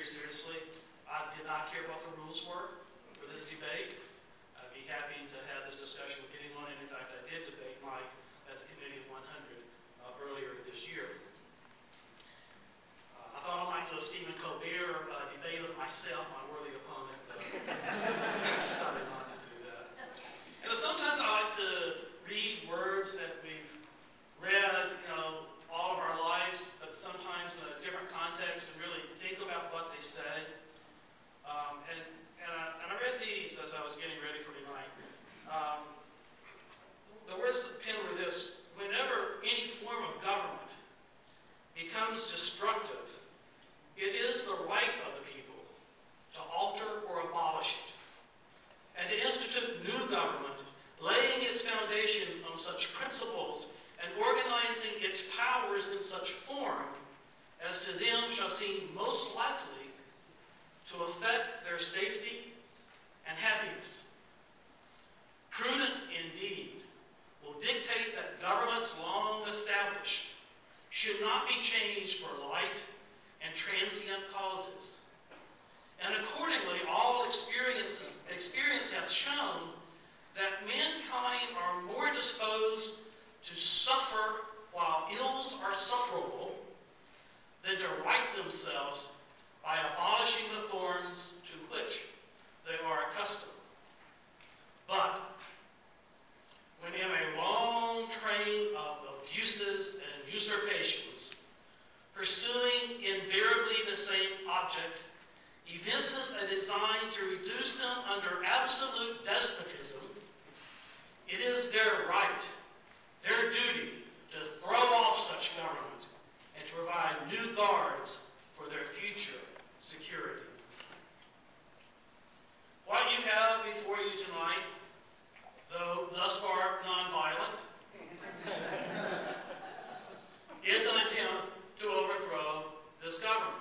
very seriously. I did not care what the rules were for this debate. I'd be happy to have this discussion with anyone, and in fact, I did debate Mike at the Committee of 100 earlier this year. I thought I might do a Stephen Colbert debate with myself, my worthy opponent, but I decided not to do that. And sometimes I like to read words that we've read, all of our lives, but sometimes in a different context, and really think about what they say. And I read these as I was getting ready for tonight. The words that pen were this: whenever any form of government becomes destructive, it is the right of the people to alter or abolish it, and to institute new government, laying its foundation on such principles and organizing its powers in such form as to them shall seem most likely to affect their safety and happiness. Prudence, indeed, will dictate that governments long established should not be changed for light and transient causes. And accordingly, all experience hath shown that mankind are more disposed to suffer while ills are sufferable than to right themselves by abolishing the forms to which they are accustomed. But when in a long train of abuses and usurpations, pursuing invariably the same object, evinces a design to reduce them under absolute despotism, it is their right, their duty, to throw off such government and to provide new guards for their future security. What you have before you tonight, though thus far nonviolent, is an attempt to overthrow this government.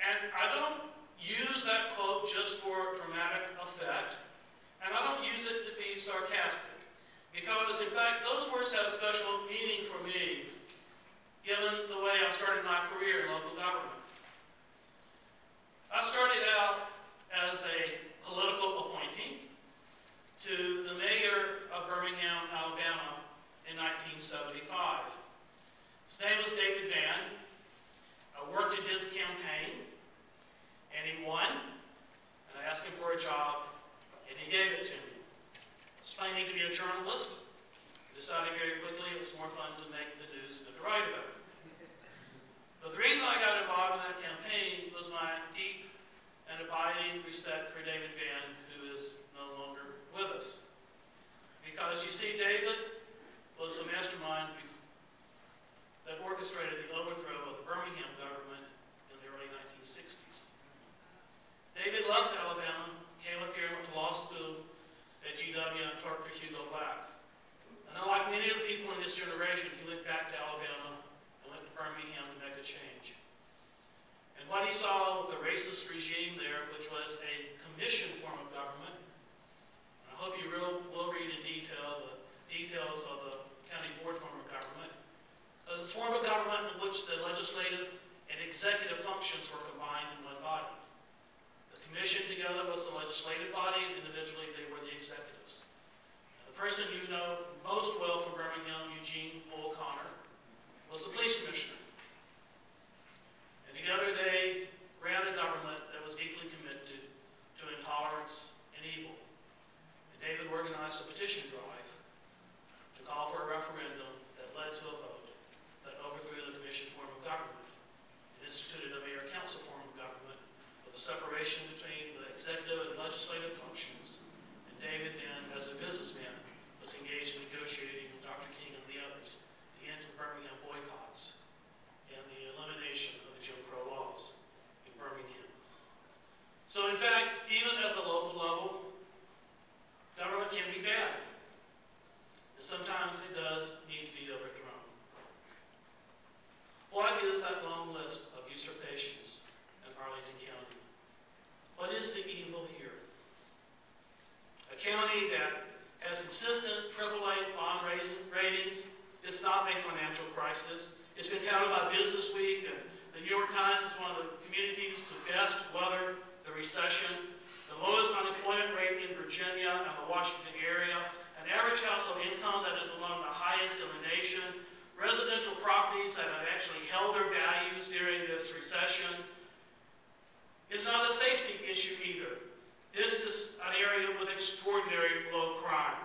And I don't use that quote just for dramatic effect, and I don't use it to be sarcastic, because in fact those words have special meaning for me, given the way I started my career in local government. I started out as a political appointee to the mayor of Birmingham, Alabama in 1975. His name was David Vann. I worked in his campaign, and he won, and I asked him for a job, and he gave it to me. I was planning to be a journalist. I decided very quickly it was more fun to make the news than to write about it. But the reason I got involved in that campaign was my deep and abiding respect for David Vann, who is no longer with us. Because you see, David was a mastermind that orchestrated the overthrow of the Birmingham government in the early 1960s. David left Alabama, came up here and went to law school at GW and clerked for Hugo Black. And unlike many of the people in this generation, he went back to Alabama and went to Birmingham to make a change. And what he saw with the racist regime there, which was a commission form of government, and I hope you will read in detail the details of the county board form of government, because it's a form of government in which the legislative and executive functions were combined in one body. The commission together was the legislative body, and individually they were the executives. And the person you know most well from Birmingham, Eugene O'Connor, was the police commissioner. And together they ran a government that was deeply committed to intolerance and evil. And David organized a petition drive to call for a referendum that led to a vote that overthrew the commission form of government and instituted a mayor-council form of government with a separation between the executive and legislative functions. And David then, as a businessman, was engaged in negotiating with Dr. King and the others the end of Birmingham boycotts and the elimination of the Jim Crow laws in Birmingham. So in fact, even at the local level, government can be bad. And sometimes it does need to be overthrown. What is that long list of usurpations in Arlington County? What is the evil here? A county that has consistent AAA bond ratings. It's not a financial crisis. It's been touted by Business Week and The New York Times is one of the communities to best weather the recession, the lowest unemployment rate in Virginia and the Washington area, an average household income that is among the highest in the nation, residential properties that have actually held their values during this recession. It's not a safety issue either. This is an area with extraordinary low crime.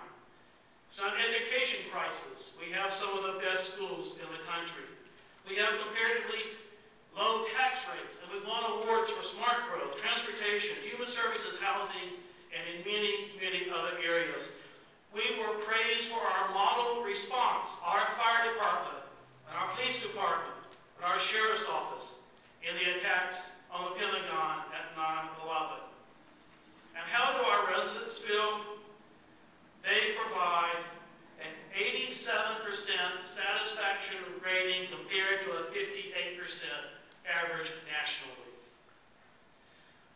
It's not an education crisis. We have some of the best schools in the country. We have comparatively low tax rates, and we've won awards for smart growth, transportation, human services, housing, and in many, many other areas. We were praised for our model response, our fire department, and our police department, and our sheriff's office in the attacks on the Pentagon at 9/11. And how do our residents feel? They provide an 87% satisfaction rating compared to a 58% average nationally.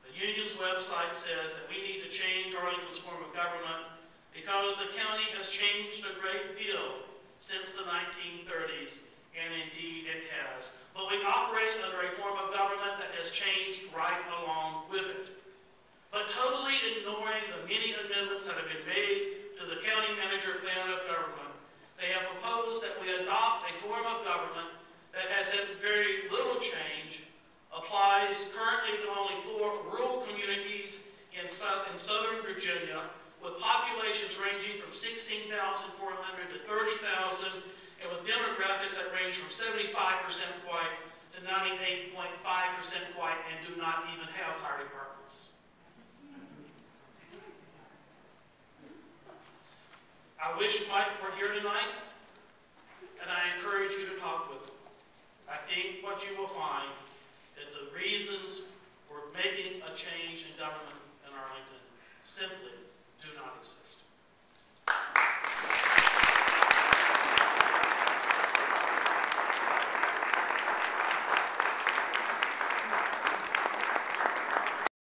The union's website says that we need to change Arlington's form of government because the county has changed a great deal since the 1930s, and indeed it has. But we operate under a form of government that has changed right along with it. But totally ignoring the many amendments that have been made to the county manager plan of government, they have proposed that we adopt a form of government that has had very little change, applies currently to only 4 rural communities in southern Virginia, with populations ranging from 16,400 to 30,000, and with demographics that range from 75% white to 98.5% white, and do not even have fire departments. I wish Mike were here tonight, and I encourage you to talk with him. I think what you will find is the reasons for making a change in government in Arlington simply do not exist.